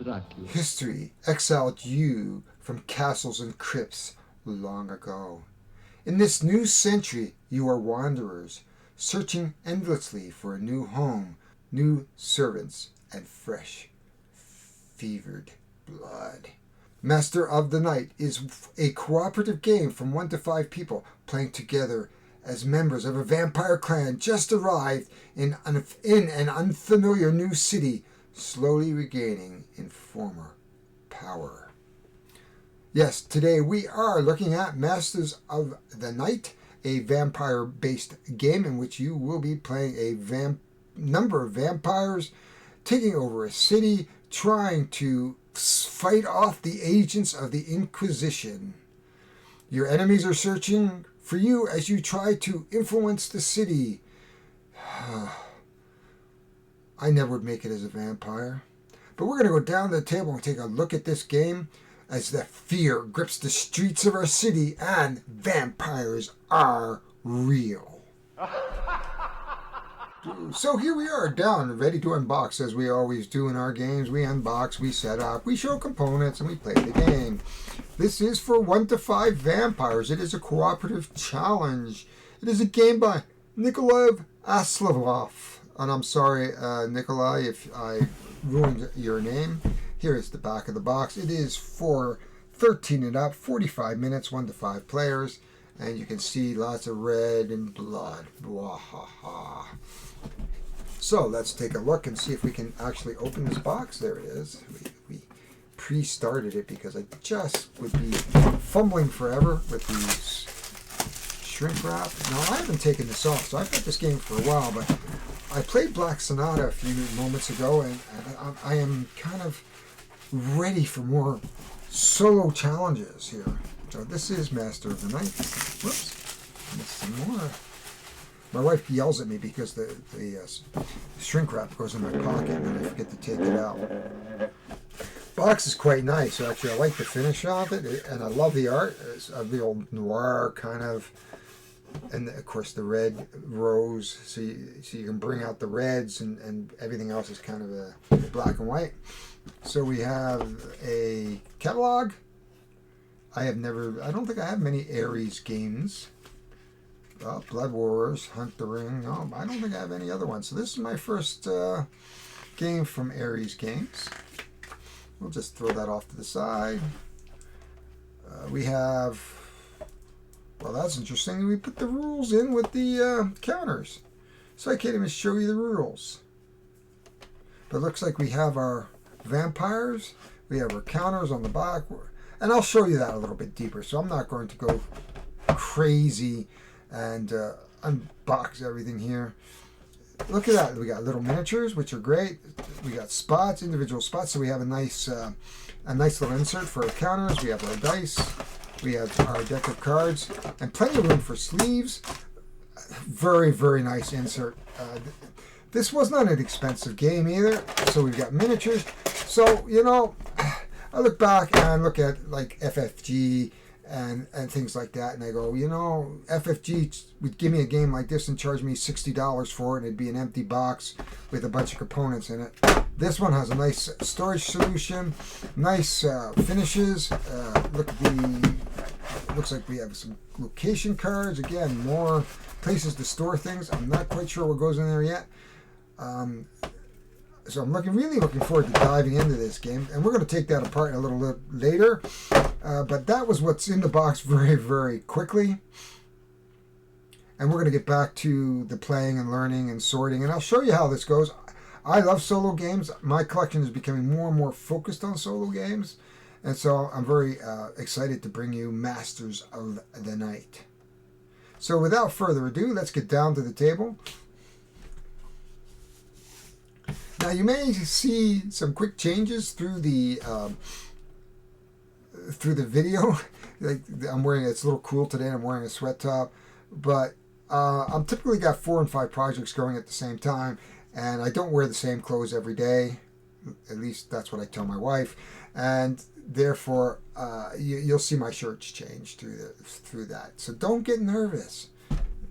Dracula. History exiled you from castles and crypts long ago. In this new century, you are wanderers, searching endlessly for a new home, new servants, and fresh, fevered blood. Master of the Night is a cooperative game from 1 to 5 people playing together as members of a vampire clan just arrived in an unfamiliar new city, slowly regaining in former power. Yes, today we are looking at Masters of the Night, a vampire-based game in which you will be playing a number of vampires taking over a city, trying to fight off the agents of the Inquisition. Your enemies are searching for you as you try to influence the city. I never would make it as a vampire. But we're going to go down to the table and take a look at this game as the fear grips the streets of our city and vampires are real. So here we are, down, ready to unbox, as we always do in our games. We unbox, we set up, we show components, and we play the game. This is for 1 to 5 vampires. It is a cooperative challenge. It is a game by Nikolai Aslavov. And I'm sorry, Nikolai, if I ruined your name. Here is the back of the box. It is for 13 and up, 45 minutes, 1 to 5 players. And you can see lots of red and blood. Bwahaha. So let's take a look and see if we can actually open this box. There it is. We pre-started it because I just would be fumbling forever with these shrink wrap. Now I haven't taken this off, so I've had this game for a while, but I played Black Sonata a few moments ago, and I am kind of ready for more solo challenges here. So this is Master of the Night. Whoops, missed some more. My wife yells at me because the shrink wrap goes in my pocket and I forget to take it out. Box is quite nice. Actually, I like the finish of it, and I love the art. It's of the old noir kind of, and of course the red rose. So you can bring out the reds, and everything else is kind of a black and white. So we have a catalog. I don't think I have many Ares games. Blood Wars, Hunt the Ring. No, I don't think I have any other ones. So this is my first game from Ares Games. We'll just throw that off to the side. We have, well, that's interesting. We put the rules in with the counters. So I can't even show you the rules. But it looks like we have our vampires. We have our counters on the back. And I'll show you that a little bit deeper. So I'm not going to go crazy and unbox everything here. Look at that. We got little miniatures, which are great. We got spots, individual spots. So we have a nice little insert for our counters. We have our dice. We have our deck of cards, and plenty of room for sleeves. Very, very nice insert. This was not an expensive game either. So we've got miniatures. So, you know, I look back and look at like FFG and things like that, and I go, you know, FFG would give me a game like this and charge me $60 for it, and it'd be an empty box with a bunch of components in it. This one has a nice storage solution, nice finishes. Looks like we have some location cards. Again, more places to store things. I'm not quite sure what goes in there yet. So I'm really looking forward to diving into this game, and we're going to take that apart a little later. But that was what's in the box very, very quickly. And we're going to get back to the playing and learning and sorting, and I'll show you how this goes. I love solo games. My collection is becoming more and more focused on solo games, and so I'm very excited to bring you Masters of the Night. So without further ado, let's get down to the table. Now you may see some quick changes through the video. Like I'm wearing, it's a little cool today, and I'm wearing a sweat top, but I'm typically got 4 and 5 projects going at the same time, and I don't wear the same clothes every day. At least that's what I tell my wife, and therefore you'll see my shirts change through that. So don't get nervous.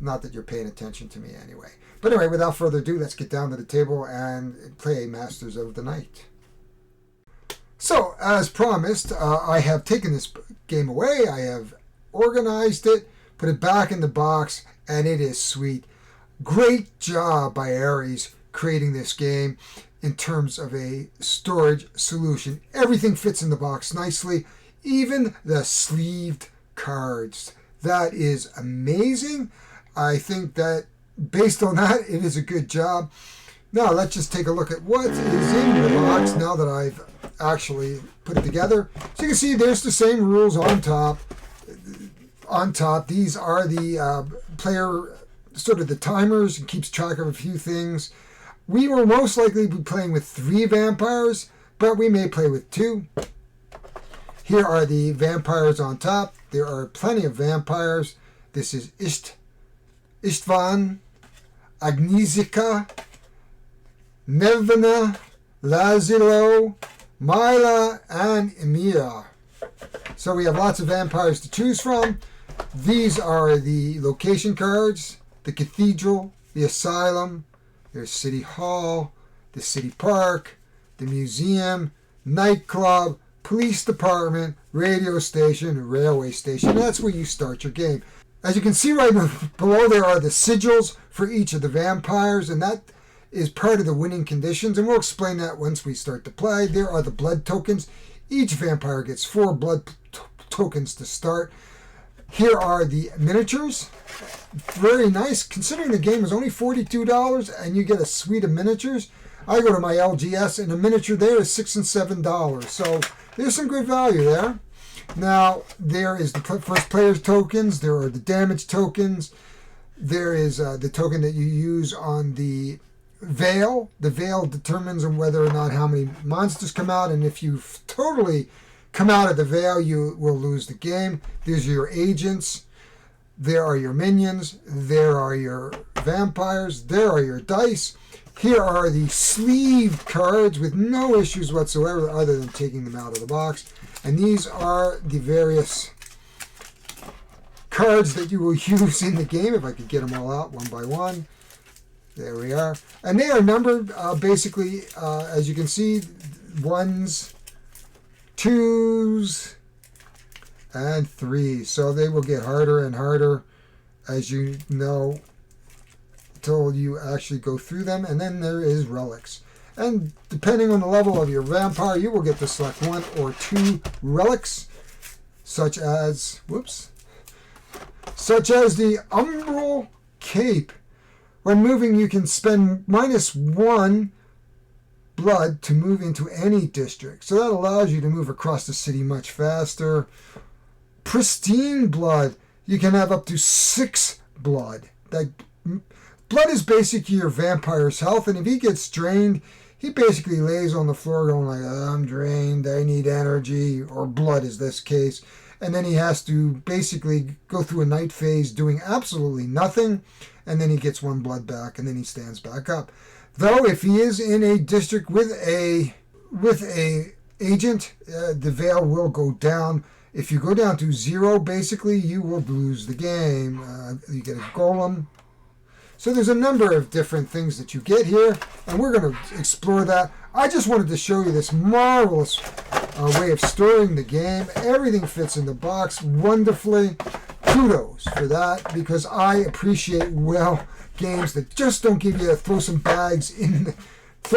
Not that you're paying attention to me anyway. But anyway, without further ado, let's get down to the table and play Masters of the Night. So, as promised, I have taken this game away. I have organized it, put it back in the box, and it is sweet. Great job by Ares creating this game in terms of a storage solution. Everything fits in the box nicely, even the sleeved cards. That is amazing. I think that based on that, it is a good job. Now let's just take a look at what is in the box now that I've actually put it together. So you can see there's the same rules on top. On top, these are the player, sort of the timers. It keeps track of a few things. We will most likely be playing with 3 vampires, but we may play with 2. Here are the vampires on top. There are plenty of vampires. This is Istvan, Agnieszka, Nevena, Lazilo, Mila, and Emir. So we have lots of vampires to choose from. These are the location cards: the cathedral, the asylum, there's City Hall, the city park, the museum, nightclub, police department, radio station, railway station. That's where you start your game. As you can see right below, there are the sigils for each of the vampires, and that is part of the winning conditions, and we'll explain that once we start to play. There are the blood tokens. Each vampire gets 4 blood tokens to start. Here are the miniatures. Very nice, considering the game is only $42 and you get a suite of miniatures. I go to my LGS and a miniature there is $6 and $7. So there's some good value there. Now, there is the first player's tokens. There are the damage tokens. There is the token that you use on the veil. The veil determines on whether or not how many monsters come out, and if you totally come out of the veil, you will lose the game. There's your agents. There are your minions. There are your vampires. There are your dice. Here are the sleeved cards with no issues whatsoever other than taking them out of the box. And these are the various cards that you will use in the game. If I could get them all out one by one. There we are. And they are numbered basically, as you can see, 1s, 2s, and 3s. So they will get harder and harder, as you know, until you actually go through them. And then there is relics. And depending on the level of your vampire, you will get to select 1 or 2 relics, such as the Umbral Cape. When moving, you can spend -1 blood to move into any district. So that allows you to move across the city much faster. Pristine blood. You can have up to 6 blood. Blood is basically your vampire's health, and if he gets drained, he basically lays on the floor going like, I'm drained, I need energy, or blood is this case. And then he has to basically go through a night phase doing absolutely nothing, and then he gets 1 blood back, and then he stands back up. Though if he is in a district with a agent, the veil will go down. If you go down to 0, basically, you will lose the game. You get a golem. So there's a number of different things that you get here, and we're going to explore that. I just wanted to show you this marvelous way of storing the game. Everything fits in the box wonderfully. Kudos for that, because I appreciate games that just don't give you throw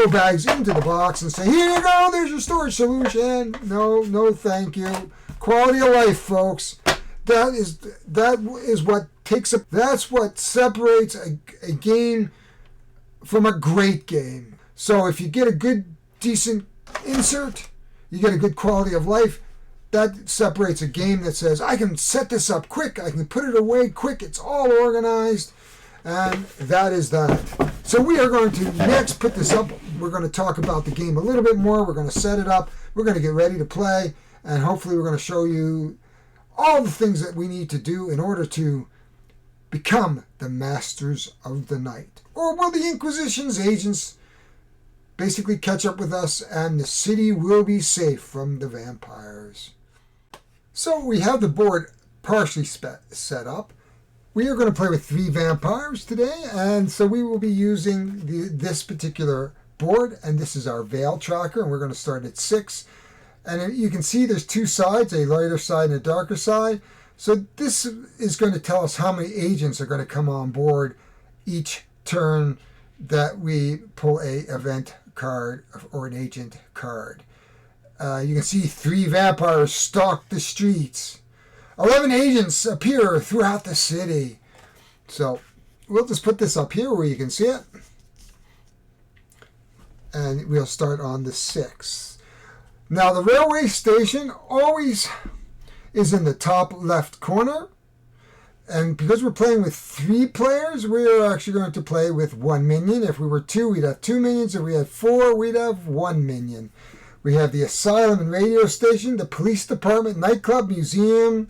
bags into the box and say, here you go, there's your storage solution. No, thank you. Quality of life, folks. That's what separates a game from a great game. So if you get a good, decent insert, you get a good quality of life, that separates a game that says, I can set this up quick, I can put it away quick, it's all organized, and that is that. So we are going to next put this up. We're going to talk about the game a little bit more. We're going to set it up. We're going to get ready to play, and hopefully we're going to show you all the things that we need to do in order to become the masters of the night. Or will the Inquisition's agents basically catch up with us and the city will be safe from the vampires? So we have the board partially set up. We are going to play with 3 vampires today, and so we will be using this particular board, and this is our Veil tracker, and we're going to start at 6. And you can see there's two sides, a lighter side and a darker side. So this is going to tell us how many agents are going to come on board each turn that we pull a event card or an agent card. You can see 3 vampires stalk the streets. 11 agents appear throughout the city. So we'll just put this up here where you can see it. And we'll start on the 6th. Now the railway station always is in the top left corner. And because we're playing with 3 players, we're actually going to play with 1 minion. If we were 2, we'd have 2 minions. If we had 4, we'd have 1 minion. We have the asylum and radio station, the police department, nightclub, museum,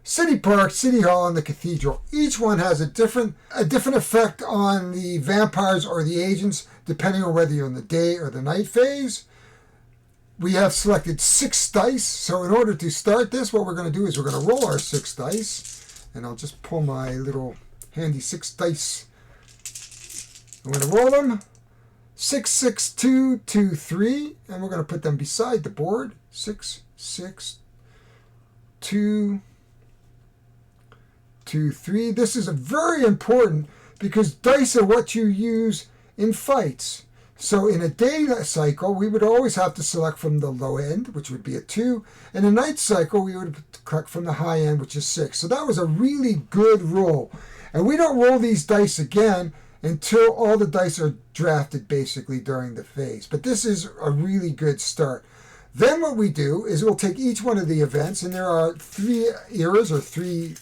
city park, city hall, and the cathedral. Each one has a different effect on the vampires or the agents, depending on whether you're in the day or the night phase. We have selected 6 dice. So in order to start this, what we're going to do is we're going to roll our 6 dice. And I'll just pull my little handy 6 dice. I'm going to roll them. 6, 6, 2, 2, 3. And we're going to put them beside the board. 6, 6, 2, 2, 3. This is very important because dice are what you use in fights. So in a day cycle, we would always have to select from the low end, which would be a 2. In a night cycle, we would collect from the high end, which is 6. So that was a really good roll. And we don't roll these dice again until all the dice are drafted basically during the phase. But this is a really good start. Then what we do is we'll take each one of the events, and there are 3 eras or three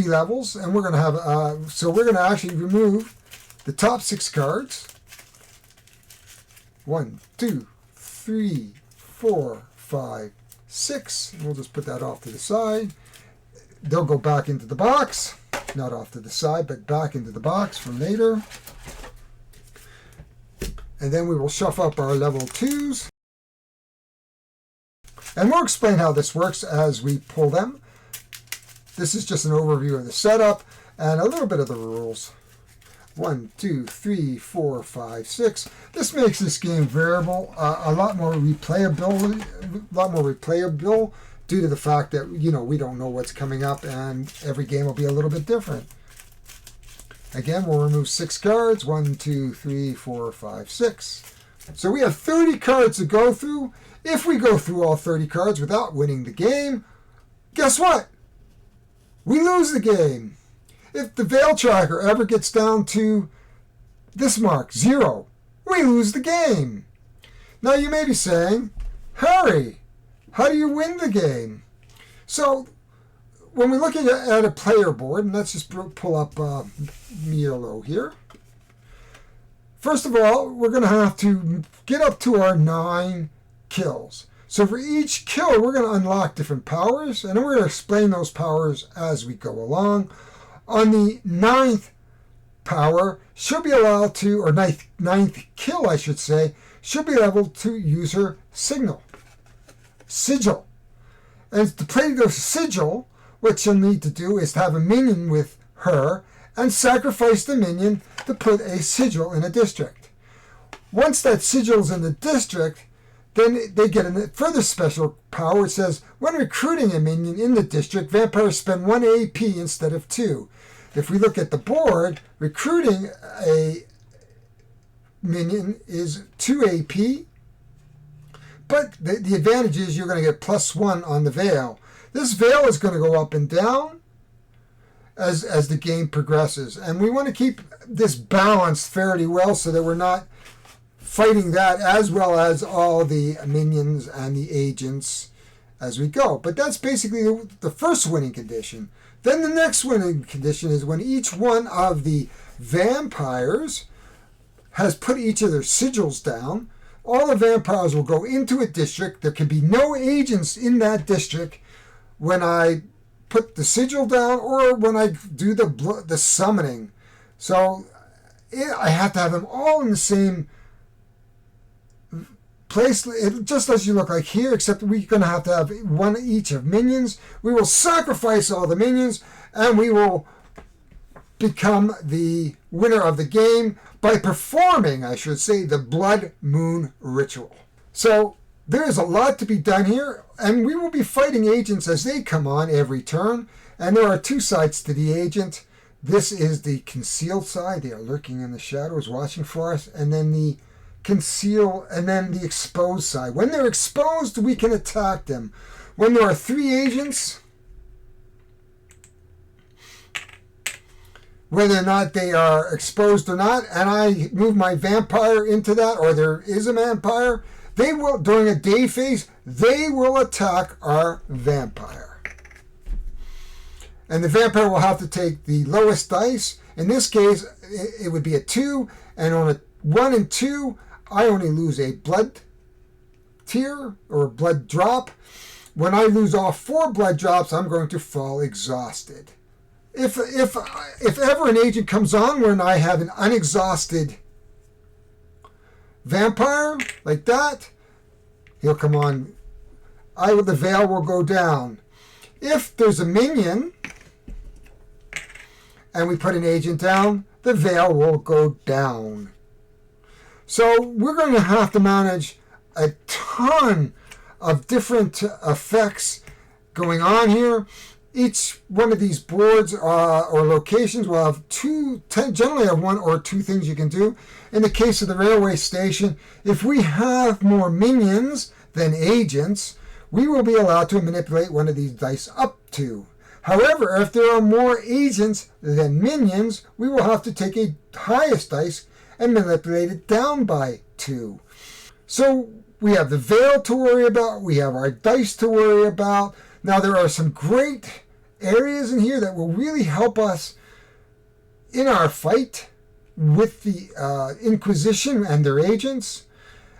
levels. And we're going to have, so we're going to actually remove the top 6 cards. 1, 2, 3, 4, 5, 6. And we'll just put that off to the side. They'll go back into the box. Not off to the side, but back into the box for later. And then we will shuffle up our level 2s. And we'll explain how this works as we pull them. This is just an overview of the setup and a little bit of the rules. 1, 2, 3, 4, 5, 6. This makes this game variable, a lot more replayable due to the fact that we don't know what's coming up, and every game will be a little bit different. Again, we'll remove 6 cards. 1, 2, 3, 4, 5, 6. So we have 30 cards to go through. If we go through all 30 cards without winning the game, guess what? We lose the game. If the Veil Tracker ever gets down to this mark, 0, we lose the game. Now you may be saying, Harry, how do you win the game? So when we're looking at a player board, and let's just pull up Milo here. First of all, we're going to have to get up to our 9 kills. So for each kill, we're going to unlock different powers, and then we're going to explain those powers as we go along. On the 9th power, she'll be allowed to, or 9th kill, I should say, she'll be able to use her sigil. And to play the sigil, what she'll need to do is to have a minion with her and sacrifice the minion to put a sigil in a district. Once that sigil's in the district, then they get a further special power. It says, when recruiting a minion in the district, vampires spend 1 AP instead of 2. If we look at the board, recruiting a minion is 2 AP, but the advantage is you're going to get +1 on the Veil. This Veil is going to go up and down as the game progresses, and we want to keep this balanced fairly well so that we're not fighting that as well as all the minions and the agents as we go. But that's basically the first winning condition. Then the next winning condition is when each one of the vampires has put each of their sigils down, all the vampires will go into a district. There can be no agents in that district when I put the sigil down or when I do the summoning. So I have to have them all in the same place, just as you look like here, except we're going to have one each of minions. We will sacrifice all the minions, and we will become the winner of the game by performing, I should say, the Blood Moon Ritual. So There is a lot to be done here, and we will be fighting agents as they come on every turn. And there are two sides to the agent. This is the concealed side. They are lurking in the shadows, watching for us. And then the the exposed side. When they're exposed, we can attack them. When there are three agents, whether or not they are exposed or not, and I move my vampire into that, or there is a vampire, they will, during a day phase, they will attack our vampire. And the vampire will have to take the lowest dice. In this case, it would be a 2, and on a 1 and 2, I only lose a blood tier or a blood drop. When I lose all 4 blood drops, I'm going to fall exhausted. If ever an agent comes on when I have an unexhausted vampire like that, he'll come on. The veil will go down. If there's a minion and we put an agent down, the veil will go down. So we're going to have to manage a ton of different effects going on here. Each one of these boards or locations will have generally have 1 or 2 things you can do. In the case of the railway station, if we have more minions than agents, we will be allowed to manipulate one of these dice up to. However, if there are more agents than minions, we will have to take a highest dice and manipulate it down by 2. So we have the veil to worry about, we have our dice to worry about. Now there are some great areas in here that will really help us in our fight with the Inquisition and their agents.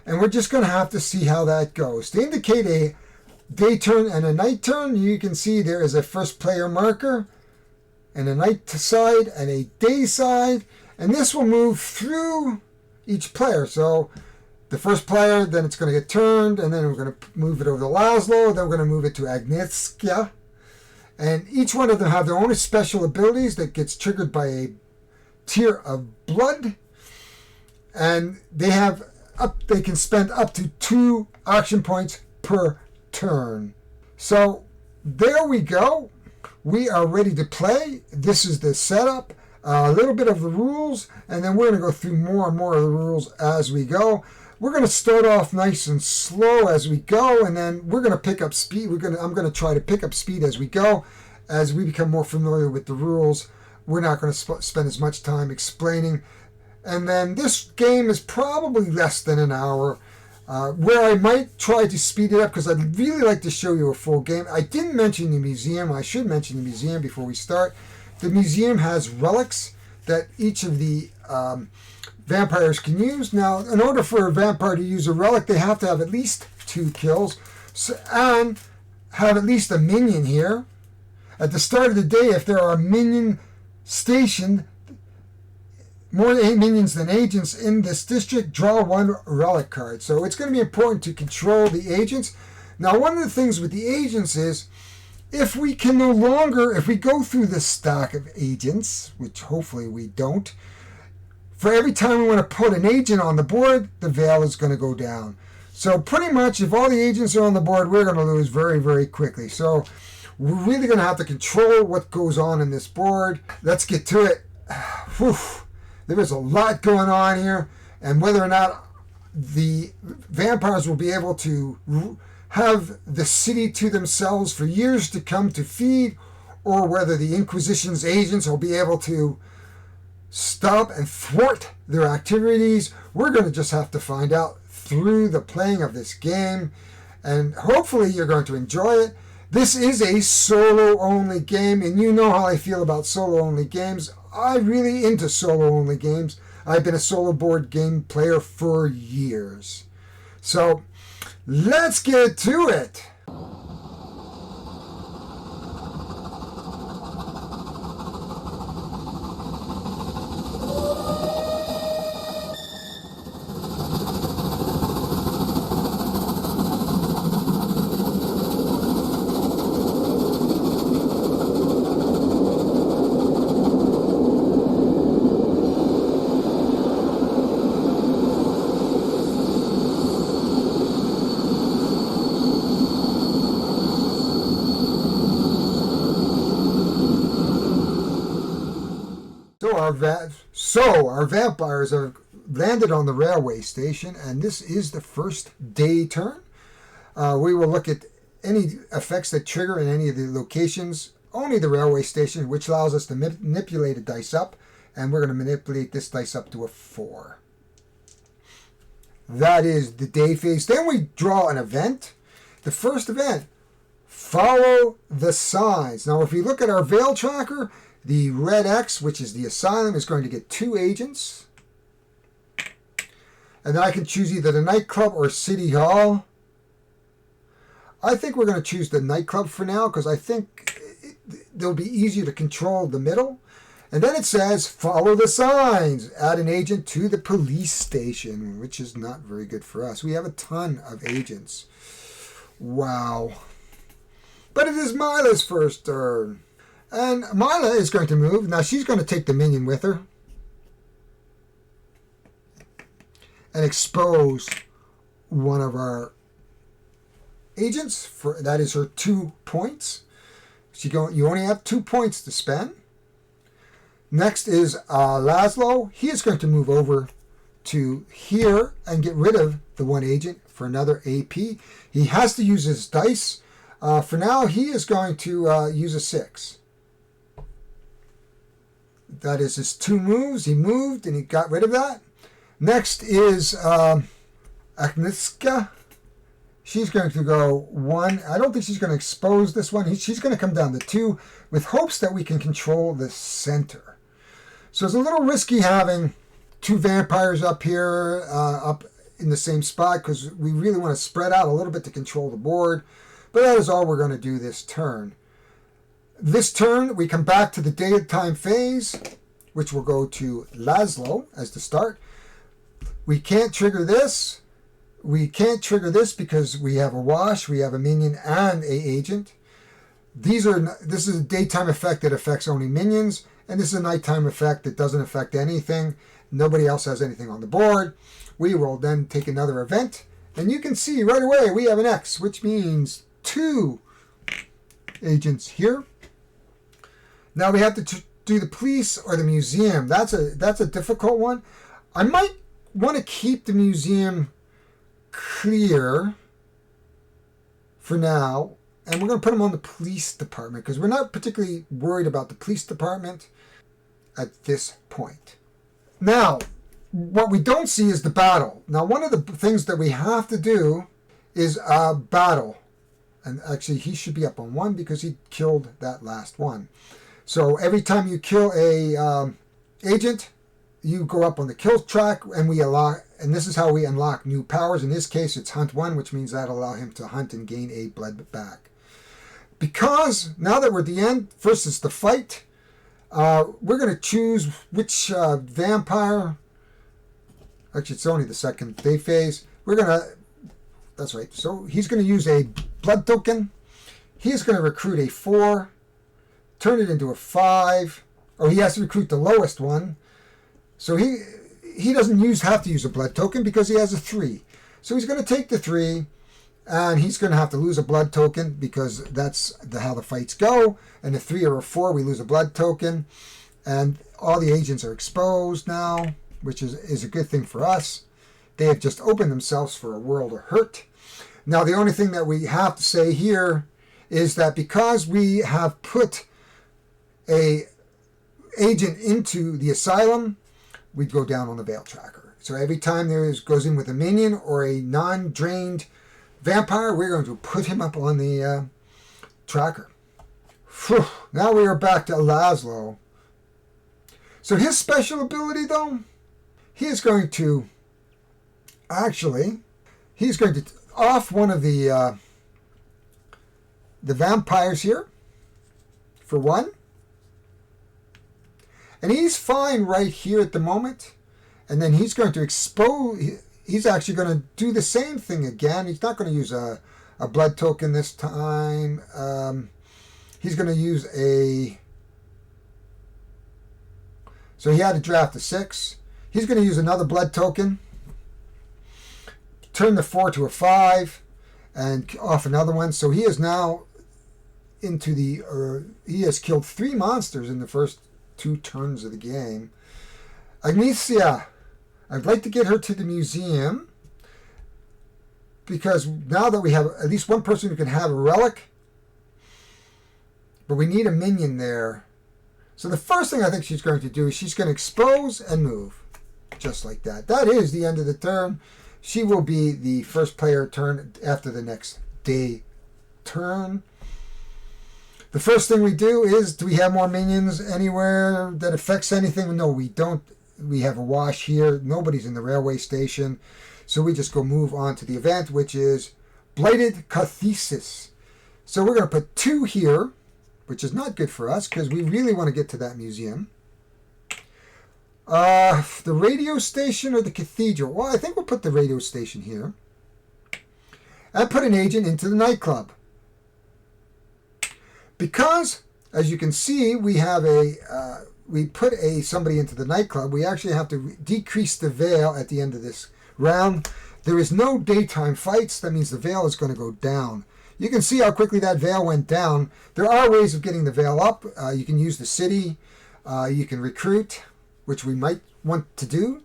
And we're just going to have to see how that goes. To indicate a day turn and a night turn, you can see there is a first player marker and a night side and a day side. And this will move through each player. So the first player, then it's going to get turned, and then we're going to move it over to Laszlo, then we're going to move it to Agnieszka. And each one of them have their own special abilities that gets triggered by a tier of blood. And they can spend up to 2 action points per turn. So there we go. We are ready to play. This is the setup. A little bit of the rules, and then we're going to go through more and more of the rules as we go. We're going to start off nice and slow as we go, and then we're going to pick up speed. I'm going to try to pick up speed as we go, as we become more familiar with the rules. We're not going to spend as much time explaining. And then this game is probably less than an hour, where I might try to speed it up because I'd really like to show you a full game. I didn't mention the museum. I should mention the museum before we start. The museum has relics that each of the vampires can use. Now, in order for a vampire to use a relic, they have to have at least 2 kills and have at least a minion here. At the start of the day, if there are a minion stationed, more minions than agents in this district, draw 1 relic card. So it's going to be important to control the agents. Now, one of the things with the agents is, if we go through this stack of agents, which hopefully we don't, for every time we want to put an agent on the board, the veil is going to go down. So pretty much, if all the agents are on the board, we're going to lose very, very quickly. So we're really going to have to control what goes on in this board. Let's get to it. Whew. There is a lot going on here, and whether or not the vampires will be able to have the city to themselves for years to come to feed, or whether the Inquisition's agents will be able to stop and thwart their activities, we're going to just have to find out through the playing of this game, and hopefully you're going to enjoy it. This is a solo-only game, and you know how I feel about solo-only games. I'm really into solo-only games. I've been a solo board game player for years. So, let's get to it. our vampires have landed on the railway station, and this is the first day turn. We will look at any effects that trigger in any of the locations, only the railway station, which allows us to manipulate a dice up, and we're going to manipulate this dice up to a 4. That is the day phase. Then we draw an event. The first event, follow the signs. Now, if you look at our Veil tracker, the red X, which is the asylum, is going to get 2 agents. And then I can choose either the nightclub or City Hall. I think we're going to choose the nightclub for now because I think they'll be easier to control the middle. And then it says, follow the signs. Add an agent to the police station, which is not very good for us. We have a ton of agents. Wow. But it is Mila's first turn. And Mila is going to move. Now she's going to take the minion with her. And expose one of our agents. That is her 2 points. You only have 2 points to spend. Next is Laszlo. He is going to move over to here and get rid of the 1 agent for another AP. He has to use his dice. For now, he is going to use a 6. That is his 2 moves. He moved and he got rid of that. Next is Agnieszka. She's going to go 1. I don't think she's going to expose this one. She's going to come down to 2 with hopes that we can control the center. So it's a little risky having 2 vampires up here, up in the same spot, because we really want to spread out a little bit to control the board. But that is all we're going to do this turn. This turn, we come back to the daytime phase, which will go to Laszlo as the start. We can't trigger this. We can't trigger this because we have a wash, we have a minion, and a agent. This is a daytime effect that affects only minions, and this is a nighttime effect that doesn't affect anything. Nobody else has anything on the board. We will then take another event, and you can see right away we have an X, which means 2 agents here. Now we have to do the police or the museum. That's a difficult one. I might want to keep the museum clear for now, and we're going to put them on the police department because we're not particularly worried about the police department at this point. Now, what we don't see is the battle. Now, one of the things that we have to do is battle, and actually he should be up on 1 because he killed that last one. So every time you kill a agent, you go up on the kill track, and this is how we unlock new powers. In this case, it's Hunt 1, which means that'll allow him to hunt and gain a blood back. Because now that we're at the end, first is the fight. We're going to choose which vampire. Actually, it's only the second day phase. That's right. So he's going to use a blood token. He's going to recruit a 4, turn it into a 5. Or he has to recruit the lowest one. So he doesn't have to use a blood token because he has a 3. So he's going to take the 3, and he's going to have to lose a blood token because that's how the fights go. And a 3 or a 4, we lose a blood token. And all the agents are exposed now, which is a good thing for us. They have just opened themselves for a world of hurt. Now, the only thing that we have to say here is that because we have put a agent into the asylum, we'd go down on the Veil tracker. So every time goes in with a minion or a non-drained vampire, we're going to put him up on the tracker. Whew. Now we are back to Laszlo. So his special ability, though, he's going to off one of the vampires here for 1. And he's fine right here at the moment. And then he's going to expose. He's actually going to do the same thing again. He's not going to use a blood token this time. He's going to use so he had to draft a 6. He's going to use another blood token. Turn the 4 to a 5. And off another one. So he is now into he has killed 3 monsters in the first 2 turns of the game. Agnesia, I'd like to get her to the museum because now that we have at least one person who can have a relic, but we need a minion there. So the first thing I think she's going to do is she's going to expose and move. Just like that. That is the end of the turn. She will be the first player turn after the next day turn. The first thing we do is, do we have more minions anywhere that affects anything? No, we don't. We have a wash here. Nobody's in the railway station. So we just go move on to the event, which is Blighted Cathesis. So we're going to put 2 here, which is not good for us because we really want to get to that museum. The radio station or the cathedral? Well, I think we'll put the radio station here. And put an agent into the nightclub. Because, as you can see, we have we put somebody into the nightclub. We actually have to decrease the veil at the end of this round. There is no daytime fights. That means the veil is going to go down. You can see how quickly that veil went down. There are ways of getting the veil up. You can use the city. You can recruit, which we might want to do.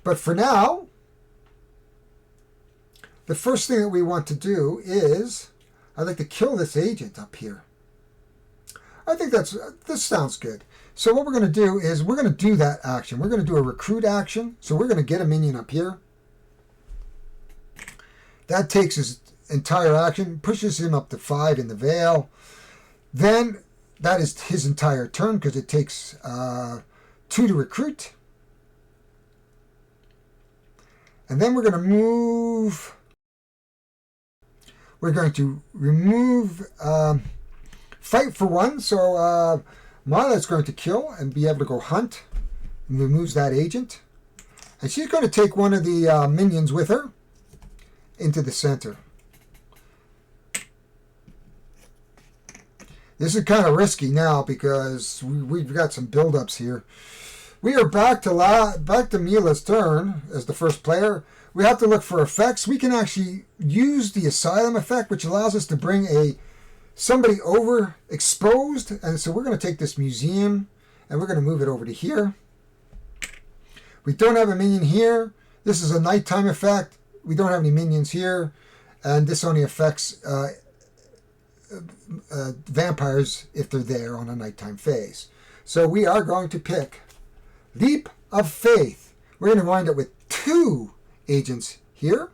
But for now, the first thing that we want to do is, I'd like to kill this agent up here. I think this sounds good. So what we're going to do is we're going to do that action. We're going to do a recruit action. So we're going to get a minion up here. That takes his entire action, pushes him up to 5 in the veil. Then that is his entire turn because it takes 2 to recruit. And then we're going to move. We're going to remove fight for 1. So Marla's going to kill and be able to go hunt. And removes that agent. And she's going to take one of the minions with her into the center. This is kind of risky now because we've got some build-ups here. We are back to Mila's turn as the first player. We have to look for effects. We can actually use the asylum effect, which allows us to bring somebody over exposed. And so we're going to take this museum and we're going to move it over to here. We don't have a minion here. This is a nighttime effect. We don't have any minions here. And this only affects vampires if they're there on a nighttime phase. So we are going to pick Leap of Faith. We're going to wind up with 2 agents here.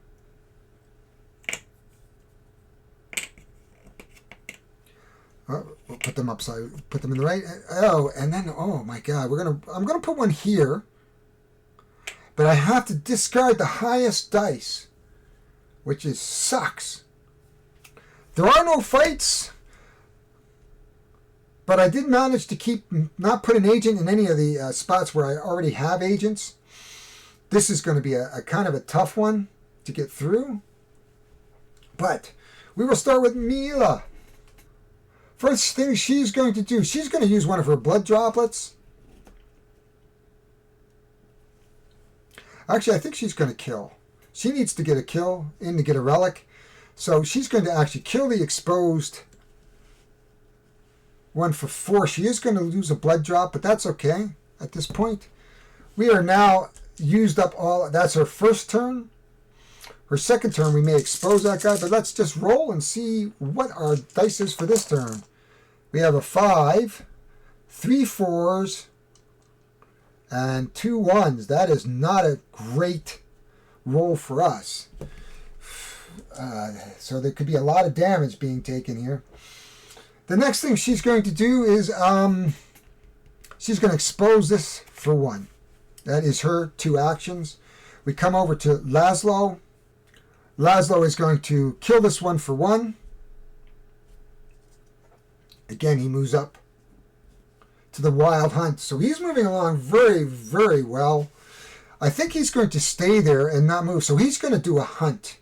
Oh, we'll put them upside, put them in the right. Oh, and then, oh my God, I'm gonna put 1 here, but I have to discard the highest dice, which sucks. There are no fights, but I did manage to not put an agent in any of the spots where I already have agents. This is going to be a kind of a tough one to get through. But we will start with Mila. First thing she's going to do, she's going to use one of her blood droplets. Actually, I think she's going to kill. She needs to get a kill in to get a relic. So she's going to actually kill the exposed one for 4. She is going to lose a blood drop, but that's okay at this point. We are now used up all. That's her first turn. Her second turn, we may expose that guy, but let's just roll and see what our dice is for this turn. We have a 5, 3 4s, and 2 1s. That is not a great roll for us. So there could be a lot of damage being taken here. The next thing she's going to do is she's going to expose this for 1. That is her 2 actions. We come over to Laszlo. Laszlo is going to kill this one for 1. Again, he moves up to the Wild Hunt. So he's moving along very, very well. I think he's going to stay there and not move. So he's going to do a hunt.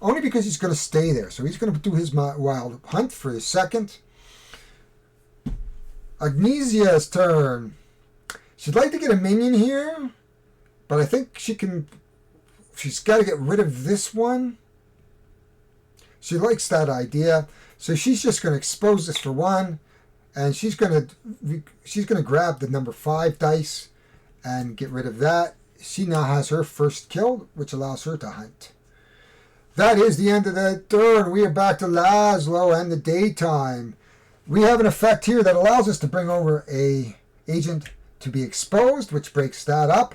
Only because he's going to stay there. So he's going to do his Wild Hunt for his second. Agnesia's turn. She'd like to get a minion here. But I think she's got to get rid of this one. She likes that idea. So she's just going to expose this for 1. and she's gonna grab the number 5 dice and get rid of that. She now has her first kill, which allows her to hunt. That is the end of the turn. We are back to Laszlo and the daytime. We have an effect here that allows us to bring over a agent to be exposed, which breaks that up.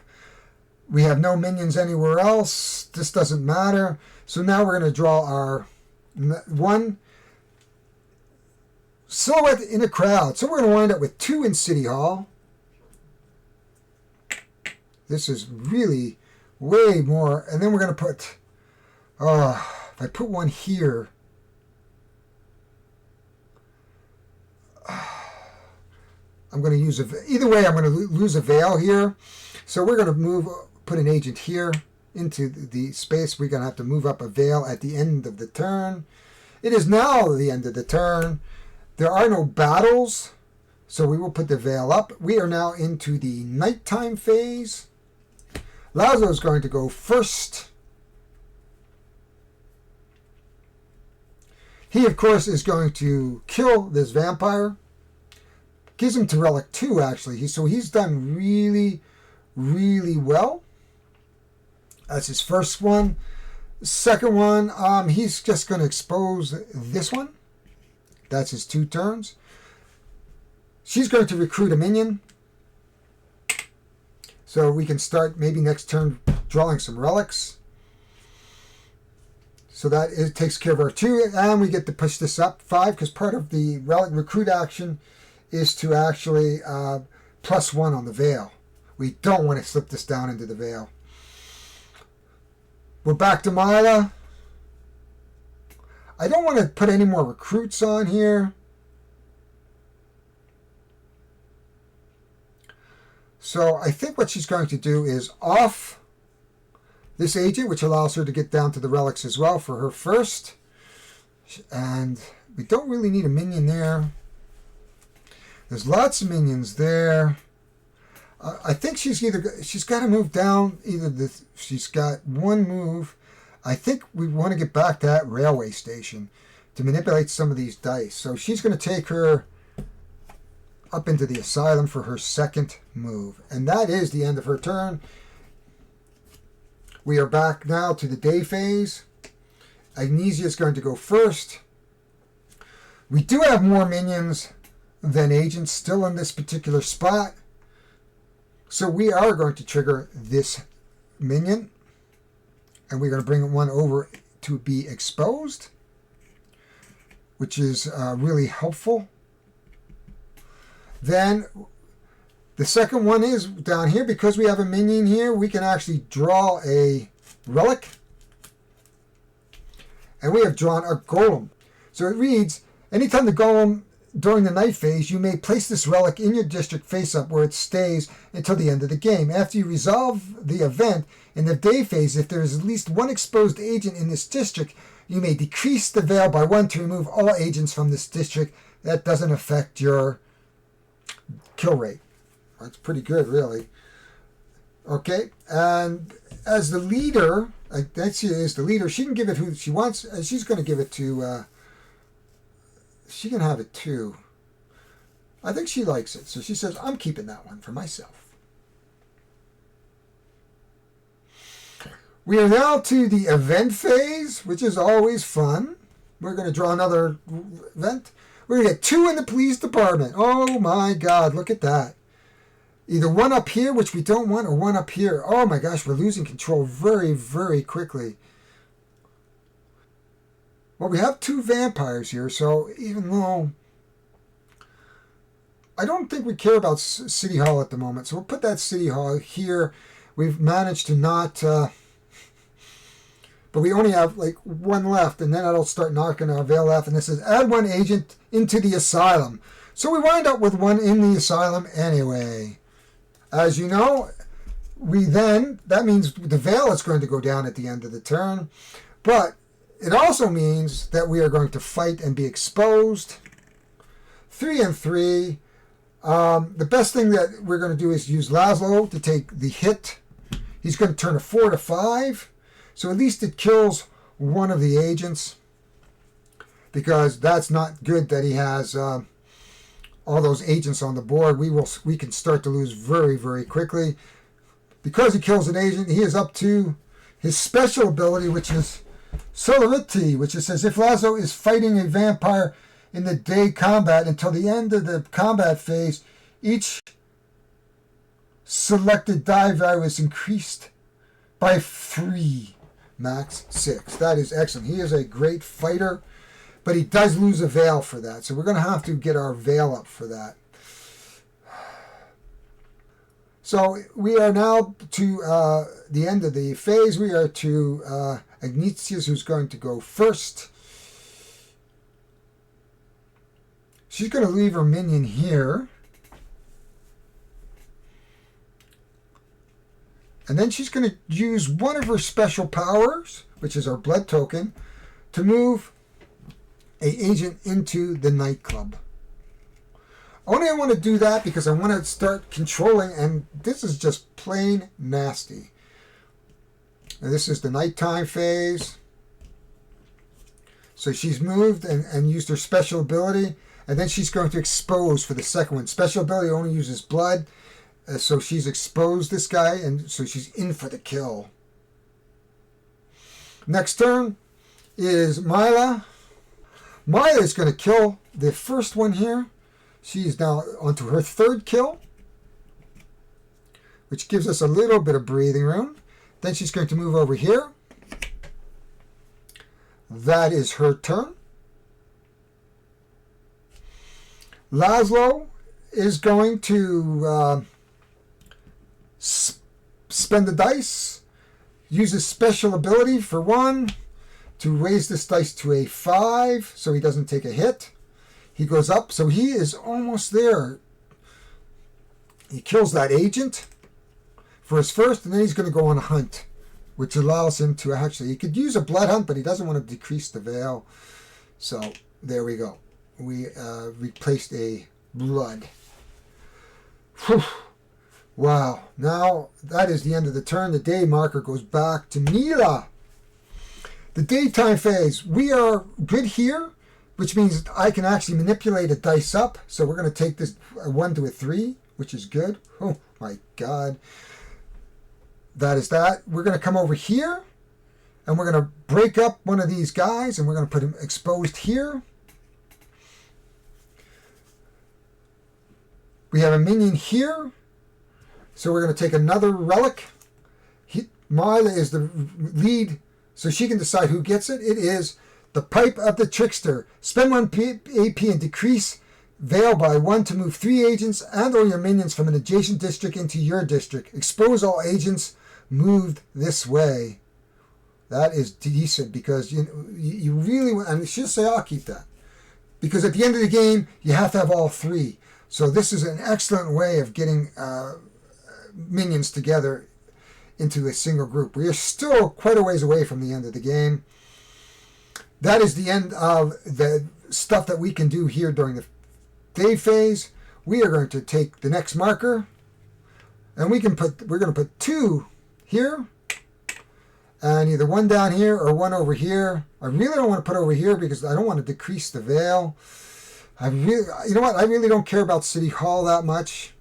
We have no minions anywhere else. This doesn't matter. So now we're going to draw our one silhouette in a crowd. So we're going to wind up with 2 in City Hall. This is really way more. And then we're going to put, if I put one here, I'm going to use either way, I'm going to lose a veil here. So we're going to put an agent here into the space. We're going to have to move up a veil at the end of the turn. It is now the end of the turn. There are no battles, so we will put the veil up. We are now into the nighttime phase. Laszlo is going to go first. He, of course, is going to kill this vampire. Gives him to Relic 2, actually. So he's done really, really well. That's his first one. Second one, he's just going to expose this one. That's his 2 turns. She's going to recruit a minion. So we can start maybe next turn drawing some relics. So that takes care of our 2. And we get to push this up 5 because part of the relic recruit action is to actually +1 on the veil. We don't want to slip this down into the veil. We're back to Mila. I don't want to put any more recruits on here. So I think what she's going to do is off this agent, which allows her to get down to the relics as well for her first. And we don't really need a minion there. There's lots of minions there. I think she's got to move down. She's got one move. I think we want to get back to that railway station to manipulate some of these dice. So she's going to take her up into the asylum for her second move. And that is the end of her turn. We are back now to the day phase. Agnesia is going to go first. We do have more minions than agents still in this particular spot. So we are going to trigger this minion. And we're going to bring one over to be exposed, which is really helpful. Then the second one is down here. Because we have a minion here, we can actually draw a relic. And we have drawn a golem. So it reads, anytime the golem during the night phase, you may place this relic in your district face up where it stays until the end of the game. After you resolve the event in the day phase, if there is at least one exposed agent in this district, you may decrease the veil by 1 to remove all agents from this district. That doesn't affect your kill rate. That's pretty good, really. Okay, and as the leader, that she is the leader, she can give it who she wants. She's going to give it to... she can have it too. I think she likes it. So she says, I'm keeping that one for myself. We are now to the event phase, which is always fun. We're going to draw another event. We're going to get 2 in the police department. Oh my God, look at that. Either one up here, which we don't want, or one up here. Oh my gosh, we're losing control very, very quickly. Well, we have 2 vampires here, so even though I don't think we care about City Hall at the moment, so we'll put that City Hall here. We've managed to not, but we only have like 1 left, and then it'll start knocking our veil off, and this says add 1 agent into the asylum. So we wind up with 1 in the asylum anyway. As you know, that means the veil is going to go down at the end of the turn, but it also means that we are going to fight and be exposed. 3 and 3. The best thing that we're going to do is use Laszlo to take the hit. He's going to turn a 4 to 5. So at least it kills one of the agents. Because that's not good that he has all those agents on the board, we can start to lose very, very quickly. Because he kills an agent, he is up to his special ability, which is Celerity, which says if Laszlo is fighting a vampire in the day combat until the end of the combat phase, each selected die value is increased by 3, max 6. That is excellent. He is a great fighter, but he does lose a veil for that. So we're going to have to get our veil up for that. So we are now to the end of the phase. We are to Ignatius, who's going to go first. She's going to leave her minion here. And then she's going to use one of her special powers, which is our blood token, to move an agent into the nightclub. Only I want to do that because I want to start controlling, and this is just plain nasty. And this is the nighttime phase. So she's moved and used her special ability, and then she's going to expose for the second one. Special ability only uses blood, so she's exposed this guy, and so she's in for the kill. Next turn is Mila. Mila is going to kill the first one here. She's now onto her third kill, which gives us a little bit of breathing room. Then she's going to move over here. That is her turn. Laszlo is going to spend the dice, use his special ability for 1 to raise this dice to a 5 so he doesn't take a hit. He goes up, so he is almost there. He kills that agent for his first, and then he's going to go on a hunt, which allows him to actually, he could use a blood hunt, but he doesn't want to decrease the veil. So there we go. We replaced a blood. Whew. Wow. Now that is the end of the turn. The day marker goes back to Mila. The daytime phase. We are good here, which means I can actually manipulate a dice up. So we're going to take this 1 to a 3, which is good. Oh my God. That is that. We're going to come over here, and we're going to break up one of these guys, and we're going to put him exposed here. We have a minion here, so we're going to take another relic. Mila is the lead, so she can decide who gets it. It is the Pipe of the Trickster. Spend 1 AP and decrease veil by 1 to move 3 agents and or your minions from an adjacent district into your district. Expose all agents moved this way. That is decent because you really want, and she'll say I'll keep that. Because at the end of the game, you have to have all 3. So this is an excellent way of getting minions together into a single group. We are still quite a ways away from the end of the game. That is the end of the stuff that we can do here during the day phase. We are going to take the next marker, and we're going to put 2 here, and either 1 down here or 1 over here. I really don't want to put over here because I don't want to decrease the veil. You know what? I really don't care about City Hall that much.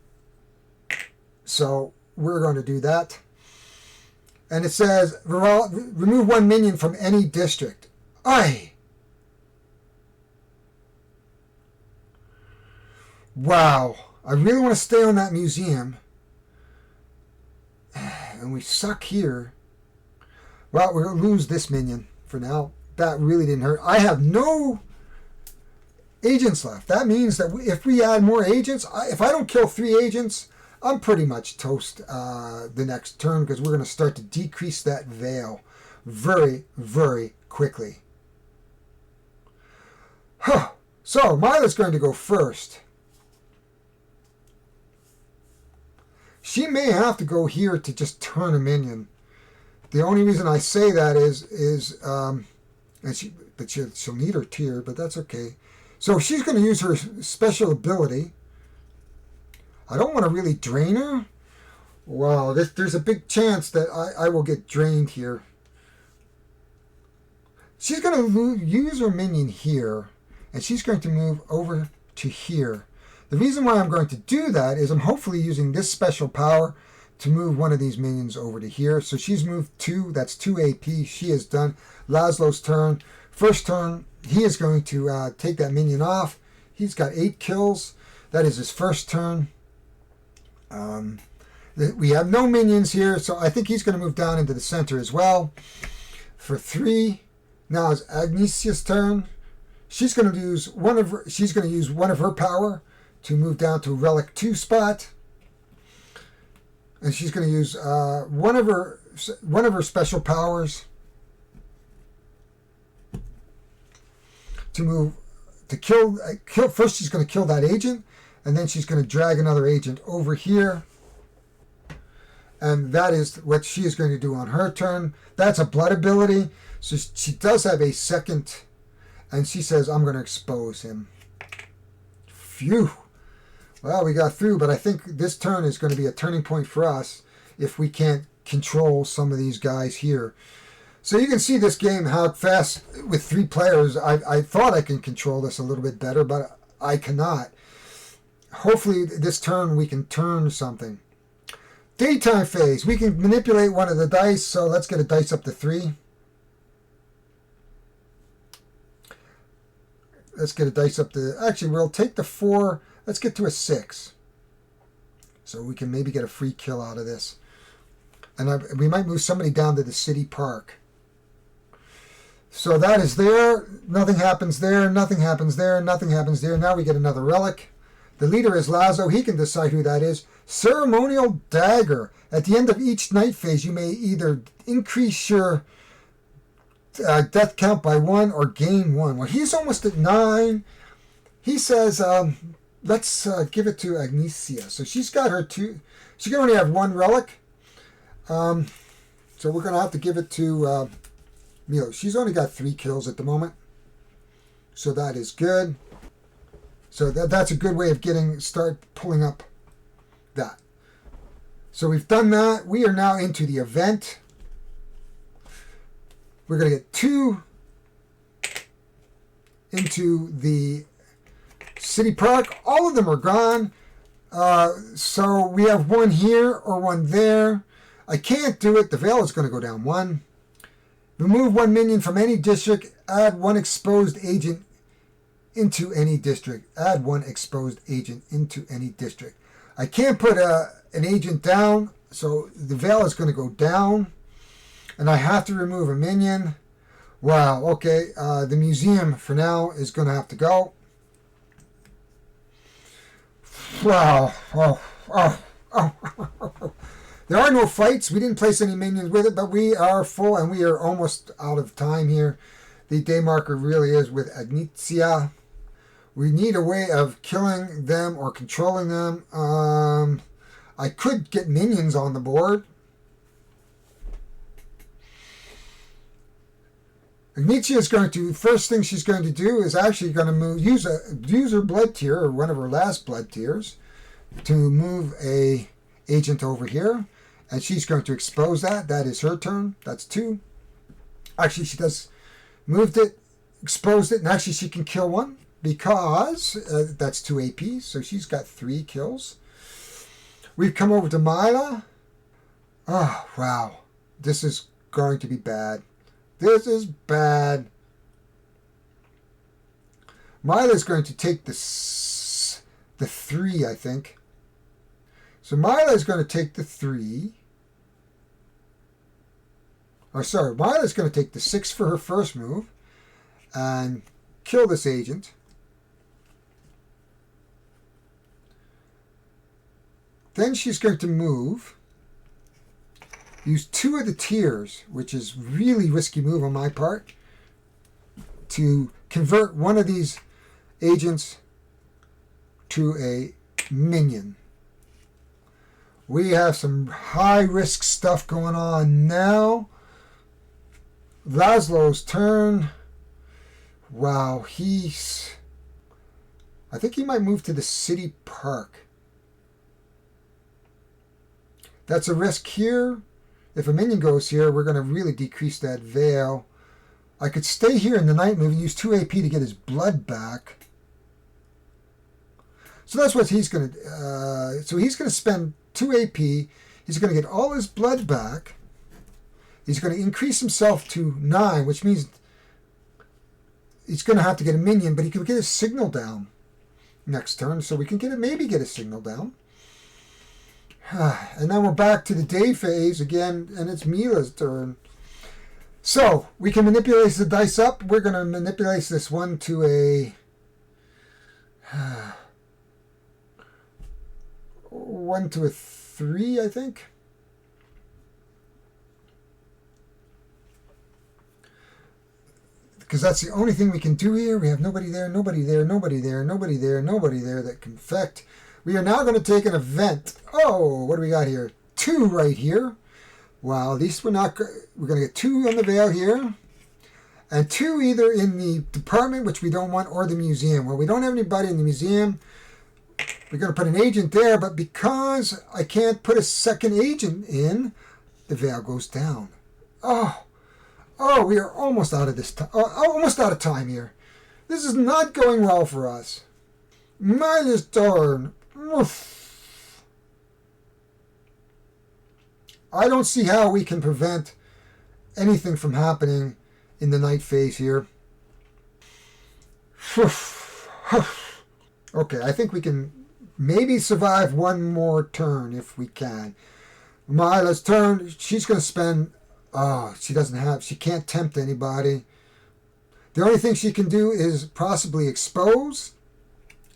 So we're going to do that. And it says, remove 1 minion from any district. Aye. Wow. I really want to stay on that museum. And we suck here. Well, we're going to lose this minion for now. That really didn't hurt. I have no agents left. That means that if we add more agents, if I don't kill 3 agents, I'm pretty much toast the next turn because we're going to start to decrease that veil very, very quickly. Huh. So, Mila's going to go first. She may have to go here to just turn a minion. The only reason I say that is she'll need her tier, but that's okay. So she's going to use her special ability. I don't want to really drain her. Wow, there's a big chance that I will get drained here. She's going to use her minion here, and she's going to move over to here. The reason why I'm going to do that is I'm hopefully using this special power to move one of these minions over to here. So she's moved 2. That's 2 AP. She is done. Laszlo's turn. First turn, he is going to take that minion off. He's got 8 kills. That is his first turn. We have no minions here, so I think he's going to move down into the center as well. For 3, now it's Agnesia's turn. She's going to use one of her power to move down to Relic 2 spot. And she's going to use one of her special powers to kill. First, she's going to kill that agent, and then she's going to drag another agent over here. And that is what she is going to do on her turn. That's a blood ability. So she does have a second, and she says, I'm going to expose him. Phew. Well, we got through, but I think this turn is going to be a turning point for us if we can't control some of these guys here. So you can see this game, how fast, with 3 players, I thought I can control this a little bit better, but I cannot. Hopefully this turn we can turn something. Daytime phase. We can manipulate one of the dice, so let's get a dice up to 3. Let's get a dice up to... Actually, we'll take the 4... Let's get to a 6. So we can maybe get a free kill out of this. And we might move somebody down to the city park. So that is there. Nothing happens there. Nothing happens there. Nothing happens there. Now we get another relic. The leader is Laszlo. He can decide who that is. Ceremonial Dagger. At the end of each night phase, you may either increase your death count by 1 or gain 1. Well, he's almost at 9. He says... let's give it to Agnesia. So she's got her 2. She can only have 1 relic. So we're going to have to give it to Milo. She's only got 3 kills at the moment. So that is good. So that's a good way of start pulling up that. So we've done that. We are now into the event. We're going to get 2 into the city park. All of them are gone. So we have 1 here or 1 there. I can't do it. The veil is going to go down 1. Remove 1 minion from any district. Add 1 exposed agent into any district. Add 1 exposed agent into any district. I can't put an agent down, so the veil is going to go down. And I have to remove a minion. Wow, okay. The museum for now is going to have to go. Wow. There are no fights. We didn't place any minions with it, but we are full and we are almost out of time here. The day marker really is with Agnesia. We need a way of killing them or controlling them. I could get minions on the board. Agnesia is going to, first thing she's going to do is actually going to use her blood tier, or one of her last blood tiers, to move a agent over here. And she's going to expose that. That is her turn. That's 2. Actually, she does moved it, exposed it, and actually she can kill 1 because that's 2 AP. So she's got 3 kills. We've come over to Mila. Oh, wow. This is going to be bad. This is bad. Mila is going to take the 3, I think. So Mila is going to take the 3. Mila is going to take the 6 for her first move and kill this agent. Then she's going to move, use 2 of the tiers, which is really risky move on my part, to convert one of these agents to a minion. We have some high-risk stuff going on now. Laszlo's turn. Wow, I think he might move to the city park. That's a risk here. If a minion goes here, we're going to really decrease that veil. I could stay here in the night move and use 2 AP to get his blood back. So that's what he's going to... so he's going to spend 2 AP. He's going to get all his blood back. He's going to increase himself to 9, which means he's going to have to get a minion, but he can get his signal down next turn, so we can maybe get a signal down. And then we're back to the day phase again, and it's Mila's turn. So we can manipulate the dice up. We're going to manipulate this one to a 3, I think. Because that's the only thing we can do here. We have nobody there, nobody there, nobody there, nobody there, nobody there that can affect. We are now going to take an event. Oh, what do we got here? 2 right here. Wow, at least we're going to get 2 on the Veil here. And 2 either in the department, which we don't want, or the museum. Well, we don't have anybody in the museum. We're going to put an agent there, but because I can't put a second agent in, the Veil goes down. Oh, we are almost out of this time. Almost out of time here. This is not going well for us. Mila's turn. Oof. I don't see how we can prevent anything from happening in the night phase here. Okay, I think we can maybe survive one more turn if we can. Mila's turn. She's going to spend... she can't tempt anybody. The only thing she can do is possibly expose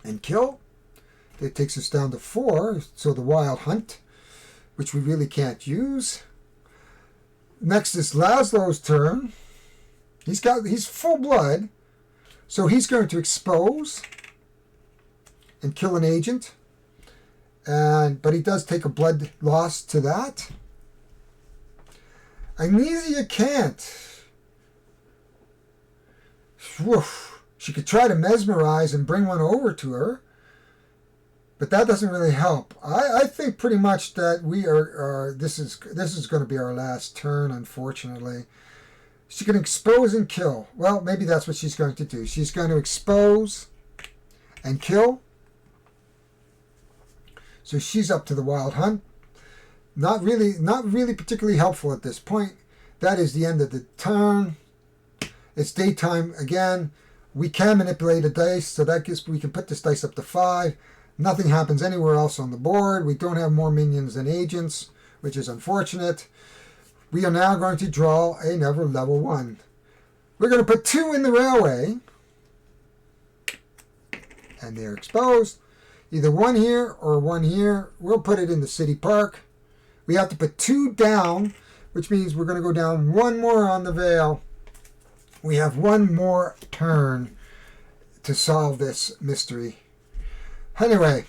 and kill. That takes us down to 4, so the Wild Hunt, which we really can't use. Next is Laszlo's turn. He's full blood, so he's going to expose and kill an agent. But he does take a blood loss to that. Agnisia can't. Woof. She could try to mesmerize and bring one over to her, but that doesn't really help. I think pretty much that we are this is going to be our last turn, unfortunately. She can expose and kill. Well, maybe that's what she's going to do. She's going to expose and kill. So she's up to the Wild Hunt. Not really particularly helpful at this point. That is the end of the turn. It's daytime again. We can manipulate a dice, so that gives we can put this dice up to 5. Nothing happens anywhere else on the board. We don't have more minions than agents, which is unfortunate. We are now going to draw another level 1. We're going to put 2 in the railway, and they're exposed. Either 1 here or 1 here. We'll put it in the city park. We have to put 2 down, which means we're going to go down 1 more on the Veil. We have 1 more turn to solve this mystery. Anyway,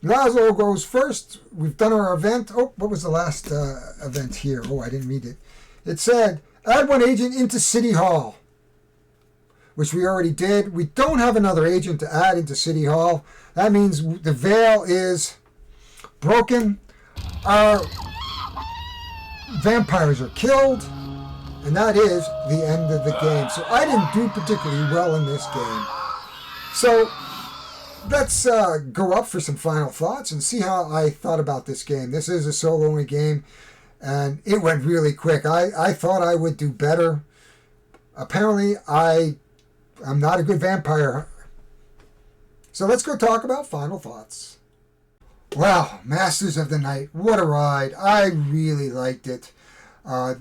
Laszlo goes first. We've done our event. Oh, what was the last event here? Oh, I didn't read it. It said, add 1 agent into City Hall, which we already did. We don't have another agent to add into City Hall. That means the Veil is broken. Our vampires are killed, and that is the end of the game. So I didn't do particularly well in this game. So let's go up for some final thoughts and see how I thought about this game. This is a solo-only game, and it went really quick. I thought I would do better. Apparently, I'm not a good vampire. So let's go talk about final thoughts. Wow, Masters of the Night, what a ride. I really liked it. A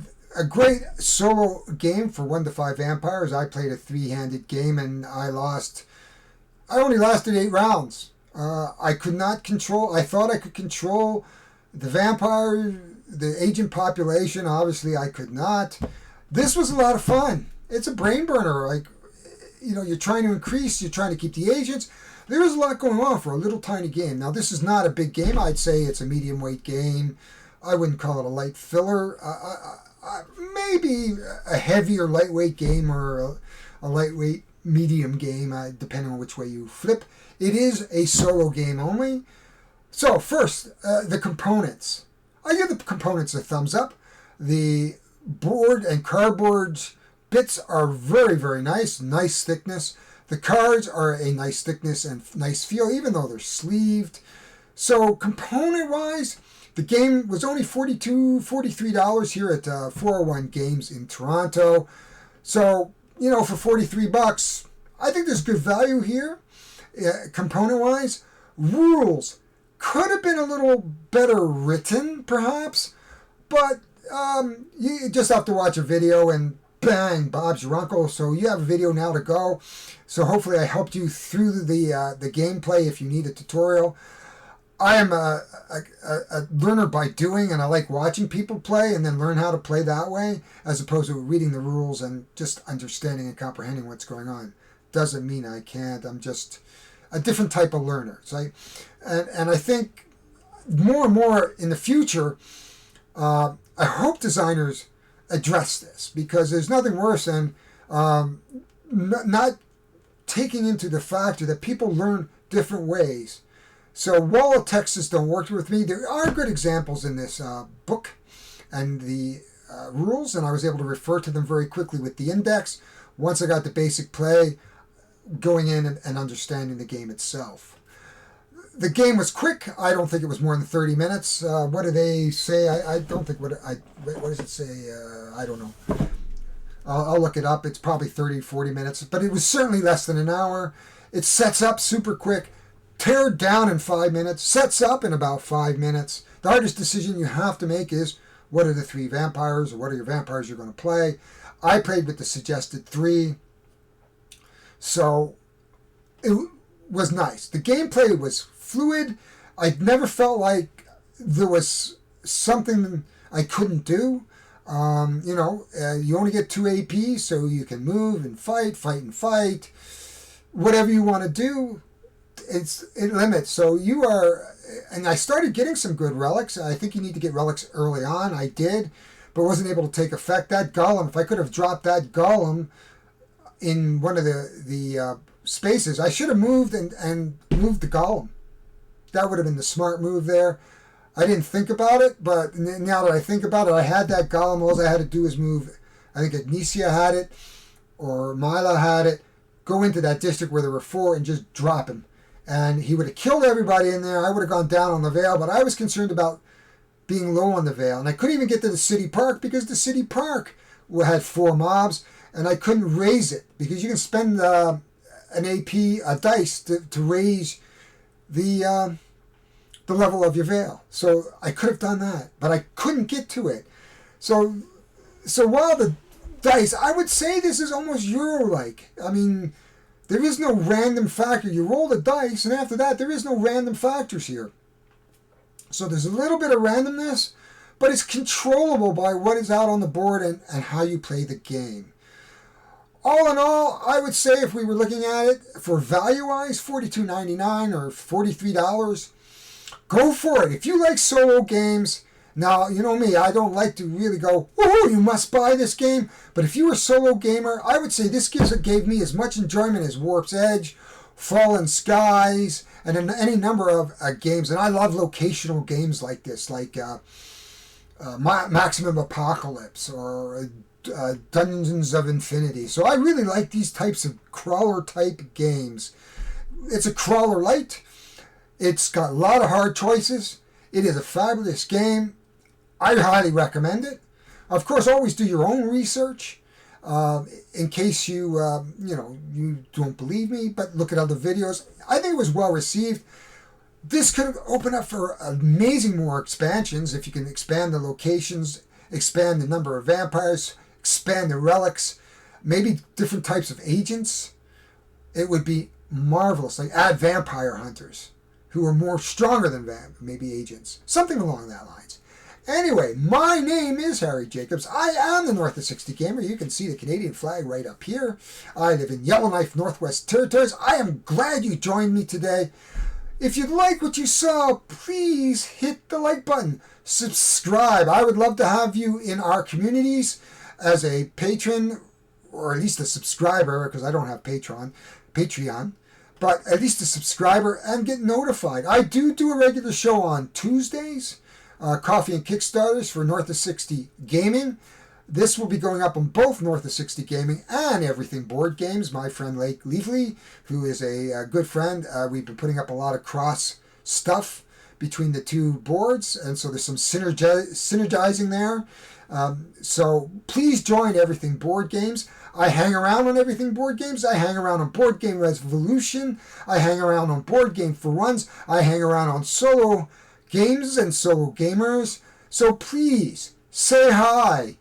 great solo game for 1 to 5 vampires. I played a 3-handed game and I only lasted 8 rounds. I could not control, I thought I could control the vampire, the agent population. Obviously I could not. This was a lot of fun. It's a brain burner. You're trying to increase, you're trying to keep the agents. There is a lot going on for a little tiny game. Now, this is not a big game. I'd say it's a medium weight game. I wouldn't call it a light filler. Maybe a heavier lightweight game or a lightweight medium game, depending on which way you flip. It is a solo game only. So first, the components. I give the components a thumbs up. The board and cardboard bits are very, very nice. Nice thickness. The cards are a nice thickness and nice feel, even though they're sleeved. So component-wise, the game was only $43 here at 401 Games in Toronto. So, for $43, I think there's good value here, component-wise. Rules could have been a little better written, perhaps, but you just have to watch a video and bang, Bob's your uncle. So you have a video now to go. So hopefully I helped you through the gameplay if you need a tutorial. I am a learner by doing, and I like watching people play and then learn how to play that way, as opposed to reading the rules and just understanding and comprehending what's going on. Doesn't mean I can't. I'm just a different type of learner. So I think more and more in the future, I hope designers address this, because there's nothing worse than not taking into the factor that people learn different ways. So while Texas don't work with me, there are good examples in this book and the rules, and I was able to refer to them very quickly with the index once I got the basic play going in and understanding the game itself. The game was quick. I don't think it was more than 30 minutes. What do they say? I don't think what does it say? I don't know. I'll look it up. It's probably 30, 40 minutes, but it was certainly less than an hour. It sets up super quick. Tear down in 5 minutes, sets up in about 5 minutes. The hardest decision you have to make is, what are the 3 vampires, or what are your vampires you're going to play? I played with the suggested 3, so it was nice. The gameplay was fluid. I never felt like there was something I couldn't do. You only get 2 AP, so you can move and fight, whatever you want to do. It limits. So and I started getting some good relics. I think you need to get relics early on. I did, but wasn't able to take effect. That golem, if I could have dropped that golem in one of the spaces, I should have moved and moved the golem. That would have been the smart move there. I didn't think about it, but now that I think about it, I had that golem. All I had to do is move. I think Agnesia had it, or Mila had it. Go into that district where there were 4 and just drop him. And he would have killed everybody in there. I would have gone down on the Vale, but I was concerned about being low on the Vale. And I couldn't even get to the city park because the city park had 4 mobs, and I couldn't raise it because you can spend an AP, a dice, to raise the level of your Vale. So I could have done that, but I couldn't get to it. So while the dice, I would say this is almost Euro-like. I mean, there is no random factor. You roll the dice, and after that, there is no random factors here. So there's a little bit of randomness, but it's controllable by what is out on the board and how you play the game. All in all, I would say if we were looking at it for value-wise, $42.99 or $43, go for it. If you like solo games, now, you know me, I don't like to really go, woohoo, you must buy this game. But if you're a solo gamer, I would say this gave me as much enjoyment as Warp's Edge, Fallen Skies, and any number of games. And I love locational games like this, like Maximum Apocalypse or Dungeons of Infinity. So I really like these types of crawler-type games. It's a crawler light. It's got a lot of hard choices. It is a fabulous game. I highly recommend it. Of course, always do your own research in case you don't believe me, but look at other videos. I think it was well received. This could open up for amazing more expansions if you can expand the locations, expand the number of vampires, expand the relics, maybe different types of agents. It would be marvelous. Like add vampire hunters who are more stronger than maybe agents. Something along that lines. Anyway, my name is Harry Jacobs. I am the North of 60 Gamer. You can see the Canadian flag right up here. I live in Yellowknife, Northwest Territories. I am glad you joined me today. If you like what you saw, please hit the like button. Subscribe. I would love to have you in our communities as a patron, or at least a subscriber, because I don't have Patreon. But at least a subscriber, and get notified. I do a regular show on Tuesdays, Coffee and Kickstarters for North of 60 Gaming. This will be going up on both North of 60 Gaming and Everything Board Games. My friend Lake Leafley, who is a good friend, we've been putting up a lot of cross stuff between the two boards, and so there's some synergizing there. So please join Everything Board Games. I hang around on Everything Board Games. I hang around on Board Game Revolution. I hang around on Board Game for Ones. I hang around on solo games and solo gamers. So please say hi.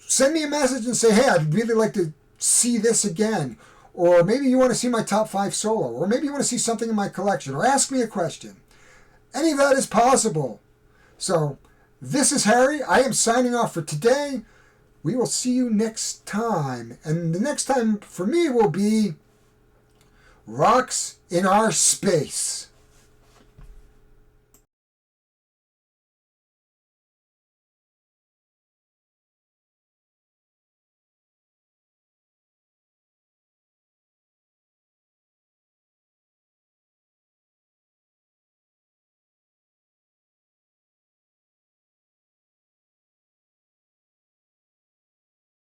Send me a message and say, hey, I'd really like to see this again. Or maybe you want to see my top 5 solo. Or maybe you want to see something in my collection. Or ask me a question. Any of that is possible. So, this is Harry. I am signing off for today. We will see you next time. And the next time for me will be Rocks in Our Space.